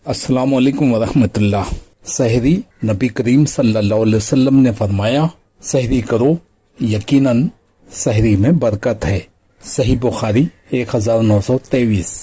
अस्सलाम वालेकुम वरहमतुल्लाह। सहरी नबी करीम सल्लल्लाहु अलैहि वसल्लम ने फरमाया, सहरी करो, यकीनन सहरी में बरकत है। सही बुखारी 1923।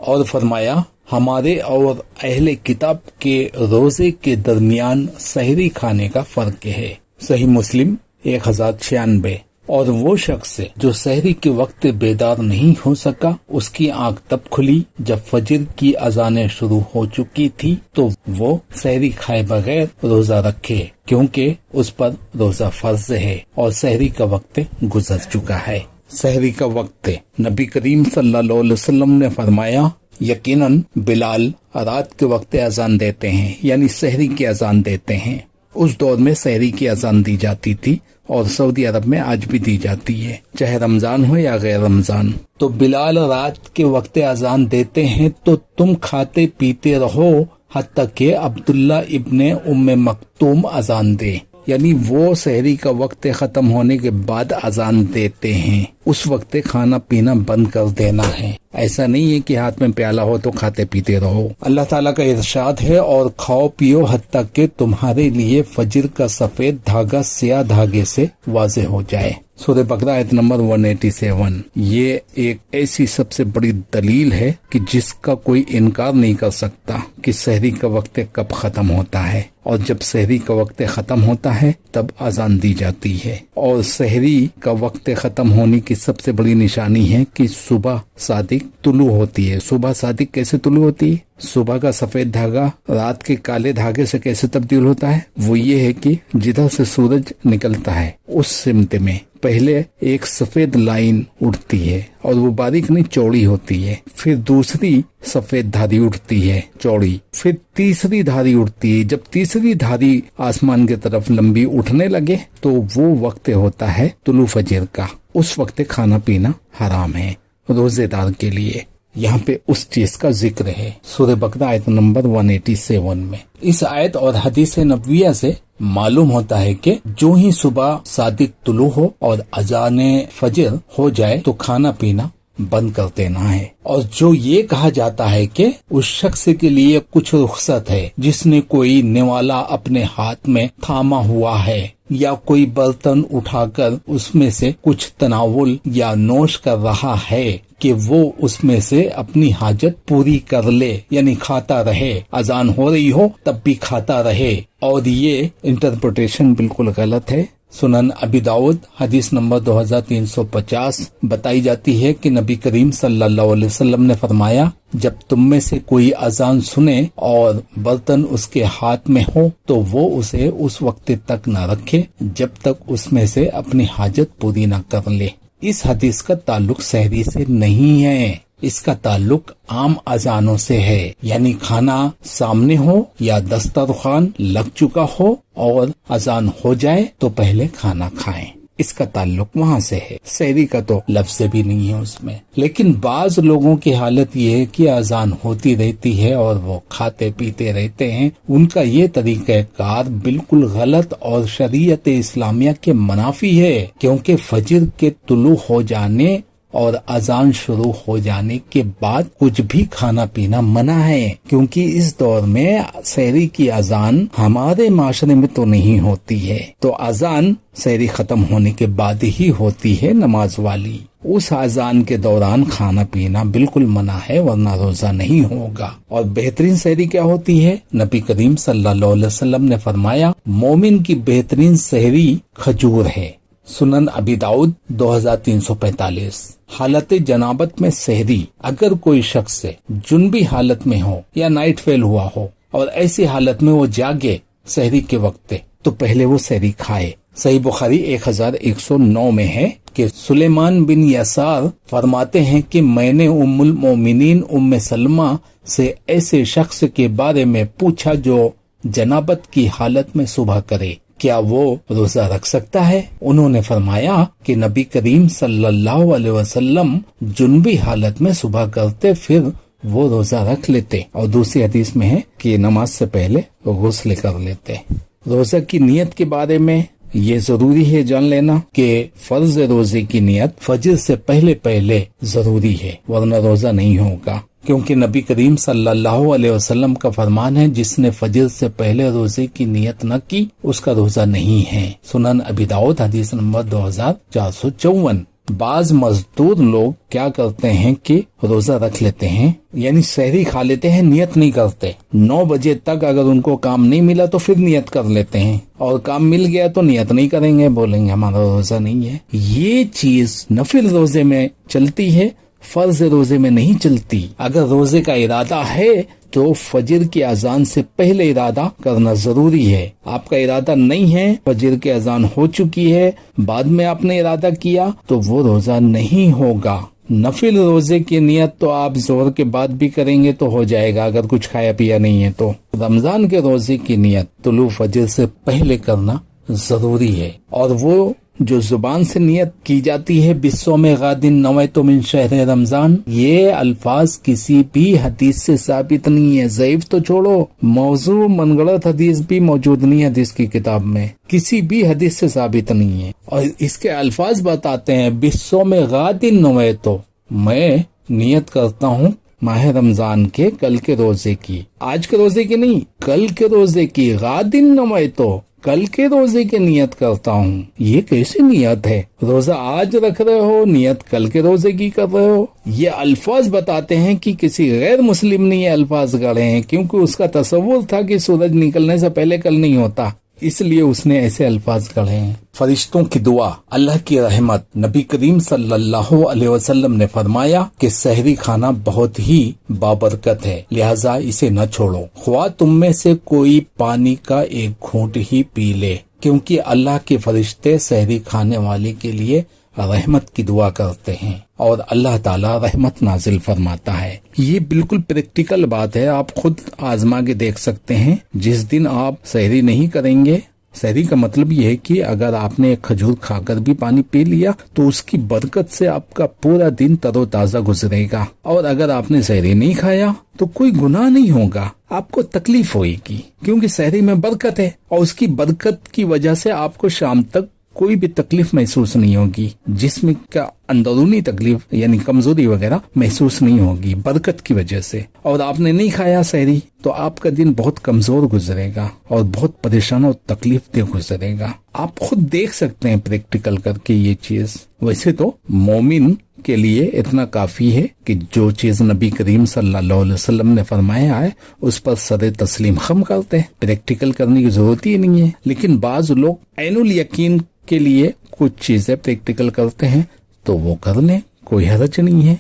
और फरमाया, हमारे और अहले किताब के रोजे के दरमियान सहरी खाने का फर्क है। सही मुस्लिम 1096। और वो शख्स जो सहरी के वक्त बेदार नहीं हो सका, उसकी आंख तब खुली जब फजर की अजानें शुरू हो चुकी थी, तो वो सहरी खाए बगैर रोजा रखे, क्योंकि उस पर रोजा फर्ज है और सहरी का वक्त गुजर चुका है। सहरी का वक्त नबी करीम सल्लल्लाहु अलैहि वसल्लम ने फरमाया, यकीनन बिलाल रात के वक्त अजान देते हैं, यानी सहरी की अजान देते हैं। उस दौर में सहरी की अजान दी जाती थी और सऊदी अरब में आज भी दी जाती है, चाहे रमजान हो या गैर रमजान। तो बिलाल रात के वक्त अजान देते हैं तो तुम खाते पीते रहो हत्ता कि अब्दुल्ला इब्ने उम्मे मक्तूम अजान दे, यानी वो सहरी का वक्त खत्म होने के बाद अजान देते हैं। उस वक्त खाना पीना बंद कर देना है। ऐसा नहीं है कि हाथ में प्याला हो तो खाते पीते रहो। अल्लाह ताला का इरशाद है, और खाओ पियो हत्ता कि तुम्हारे लिए फजर का सफेद धागा स्याह धागे से वाज़ेह हो जाए। सूरह बकरा आयत नंबर 187। ये एक ऐसी सबसे बड़ी दलील है कि जिसका कोई इनकार नहीं कर सकता कि सहरी का वक्त कब खत्म होता है, और जब सहरी का वक्त खत्म होता है तब अजान दी जाती है। और सहरी का वक्त खत्म होने की सबसे बड़ी निशानी है कि सुबह सादिक तुलू होती है। सुबह सादिक कैसे तुलू होती है? सुबह का सफेद धागा रात के काले धागे से कैसे तब्दील होता है? वो ये है कि जिधर से सूरज निकलता है उस सिमत में पहले एक सफेद लाइन उठती है, और वो बारीक नहीं चौड़ी होती है। फिर दूसरी सफेद धारी उठती है चौड़ी, फिर तीसरी धारी उठती है। जब तीसरी धारी आसमान की तरफ लंबी उठने लगे तो वो वक्त होता है तुलू फजर का। उस वक्त खाना पीना हराम है रोजेदार के लिए। यहाँ पे उस चीज का जिक्र है सूरह बकरा आयत नंबर 187 में। इस आयत और हदीस नबविया से मालूम होता है कि जो ही सुबह सादिक तुलू हो और अजाने फजर हो जाए तो खाना पीना बंद कर देना है। और जो ये कहा जाता है कि उस शख्स के लिए कुछ रुखसत है जिसने कोई निवाला अपने हाथ में थामा हुआ है, या कोई बर्तन उठाकर उसमें से कुछ तनावुल या नोश कर रहा है, कि वो उसमें से अपनी हाजत पूरी कर ले, यानी खाता रहे, अजान हो रही हो तब भी खाता रहे। और ये इंटरप्रिटेशन बिल्कुल गलत है। सुनन अबी दाऊद हदीस नंबर 2350 बताई जाती है कि नबी करीम सल्लल्लाहु अलैहि वसल्लम ने फरमाया, जब तुम में से कोई अजान सुने और बर्तन उसके हाथ में हो तो वो उसे उस वक्त तक न रखे जब तक उसमें से अपनी हाजत पूरी न कर ले। इस हदीस का ताल्लुक सहरी से नहीं है, इसका ताल्लुक आम अजानों से है, यानी खाना सामने हो या दस्तरखान लग चुका हो और अजान हो जाए तो पहले खाना खाएं। इसका ताल्लुक वहाँ से है, सहरी का तो लफ्ज़ भी नहीं है उसमें। लेकिन बाज लोगों की हालत ये है कि अजान होती रहती है और वो खाते पीते रहते हैं। उनका ये तरीक़ाकार बिल्कुल गलत और शरीयत इस्लामिया के मुनाफी है, क्योंकि फजर के तुलू हो जाने और अजान शुरू हो जाने के बाद कुछ भी खाना पीना मना है, क्योंकि इस दौर में सहरी की अजान हमारे माशरे में तो नहीं होती है। तो अजान सहरी खत्म होने के बाद ही होती है नमाज वाली। उस अजान के दौरान खाना पीना बिल्कुल मना है, वरना रोजा नहीं होगा। और बेहतरीन सहरी क्या होती है? नबी करीम सल्लल्लाहु अलैहि वसल्लम ने फरमाया, मोमिन की बेहतरीन सहरी खजूर है। सुनन अबी दाऊद 2345। हालत जनाबत में सहरी, अगर कोई शख्स जुनबी हालत में हो या नाइट फेल हुआ हो और ऐसी हालत में वो जागे सहरी के वक्त, तो पहले वो सहरी खाए। सही बुखारी 1109 में है कि सुलेमान बिन यसार फरमाते हैं कि मैंने उम्मुल मोमिनीन उम्मे सलमा से ऐसे शख्स के बारे में पूछा जो जनाबत की हालत में सुबह करे, क्या वो रोजा रख सकता है? उन्होंने फरमाया कि नबी करीम सल्लल्लाहु अलैहि वसल्लम जुनबी हालत में सुबह करते, फिर वो रोजा रख लेते। और दूसरी हदीस में है कि नमाज से पहले गुस्ल कर लेते। रोजा की नियत के बारे में ये जरूरी है जान लेना कि फर्ज रोजे की नियत फजर से पहले पहले जरूरी है, वरना रोजा नहीं होगा। کیونکہ نبی کریم صلی اللہ علیہ وسلم کا فرمان ہے جس نے فجر سے پہلے روزے کی نیت نہ کی اس کا روزہ نہیں ہے۔ سنن ابی داؤد حدیث نمبر 2454۔ بعض مزدور لوگ کیا کرتے ہیں کہ روزہ رکھ لیتے ہیں، یعنی سحری کھا لیتے ہیں، نیت نہیں کرتے۔ 9 بجے تک اگر ان کو کام نہیں ملا تو پھر نیت کر لیتے ہیں، اور کام مل گیا تو نیت نہیں کریں گے، بولیں گے ہمارا روزہ نہیں ہے۔ یہ چیز نفل روزے میں چلتی ہے، فرض روزے میں نہیں چلتی۔ اگر روزے کا ارادہ ہے تو فجر کی اذان سے پہلے ارادہ کرنا ضروری ہے۔ آپ کا ارادہ نہیں ہے، فجر کی اذان ہو چکی ہے، بعد میں آپ نے ارادہ کیا تو وہ روزہ نہیں ہوگا۔ نفل روزے کی نیت تو آپ زہر کے بعد بھی کریں گے تو ہو جائے گا اگر کچھ کھایا پیا نہیں ہے تو۔ رمضان کے روزے کی نیت طلوع فجر سے پہلے کرنا ضروری ہے، اور وہ جو زبان سے نیت کی جاتی ہے بالصوم غاد نویت من شہر رمضان، یہ الفاظ کسی بھی حدیث سے ثابت نہیں ہے۔ ضعیف تو چھوڑو، موضوع من گڑت حدیث بھی موجود نہیں ہے حدیث کی کتاب میں، کسی بھی حدیث سے ثابت نہیں ہے۔ اور اس کے الفاظ بتاتے ہیں بالصوم غاد نویت، میں نیت کرتا ہوں ماہ رمضان کے کل کے روزے کی، آج کے روزے کی نہیں، کل کے روزے کی، غاد نویت، کل کے روزے کی نیت کرتا ہوں۔ یہ کیسی نیت ہے؟ روزہ آج رکھ رہے ہو، نیت کل کے روزے کی کر رہے ہو۔ یہ الفاظ بتاتے ہیں کہ کسی غیر مسلم نے یہ الفاظ گڑھے ہیں، کیونکہ اس کا تصور تھا کہ سورج نکلنے سے پہلے کل نہیں ہوتا، اس لیے اس نے ایسے الفاظ گڑھے ہیں۔ فرشتوں کی دعا، اللہ کی رحمت۔ نبی کریم صلی اللہ علیہ وسلم نے فرمایا کہ سحری کھانا بہت ہی بابرکت ہے، لہذا اسے نہ چھوڑو، خواہ تم میں سے کوئی پانی کا ایک گھونٹ ہی پی لے، کیونکہ اللہ کے فرشتے سحری کھانے والے کے لیے رحمت کی دعا کرتے ہیں اور اللہ تعالیٰ رحمت نازل فرماتا ہے۔ یہ بالکل پریکٹیکل بات ہے، آپ خود آزما کے دیکھ سکتے ہیں۔ جس دن آپ سحری نہیں کریں گے، سحری کا مطلب یہ ہے کہ اگر آپ نے ایک کھجور کھا کر بھی پانی پی لیا تو اس کی برکت سے آپ کا پورا دن تر و تازہ گزرے گا، اور اگر آپ نے سحری نہیں کھایا تو کوئی گناہ نہیں ہوگا، آپ کو تکلیف ہوئے گی، کیونکہ سحری میں برکت ہے، اور اس کی برکت کی وجہ سے آپ کو شام تک کوئی بھی تکلیف محسوس نہیں ہوگی، جسم کا اندرونی تکلیف یعنی کمزوری وغیرہ محسوس نہیں ہوگی برکت کی وجہ سے۔ اور آپ نے نہیں کھایا سحری تو آپ کا دن بہت کمزور گزرے گا اور بہت پریشان اور تکلیف دہ گزرے گا۔ آپ خود دیکھ سکتے ہیں پریکٹیکل کر کے یہ چیز۔ ویسے تو مومن کے لیے اتنا کافی ہے کہ جو چیز نبی کریم صلی اللہ علیہ وسلم نے فرمایا ہے اس پر سر تسلیم خم کرتے ہیں، پریکٹیکل کرنے کی ضرورت ہی نہیں ہے۔ لیکن بعض لوگ عین الیقین کے لیے کچھ چیزیں پریکٹیکل کرتے ہیں تو وہ کر لیں، کوئی حرج نہیں ہے۔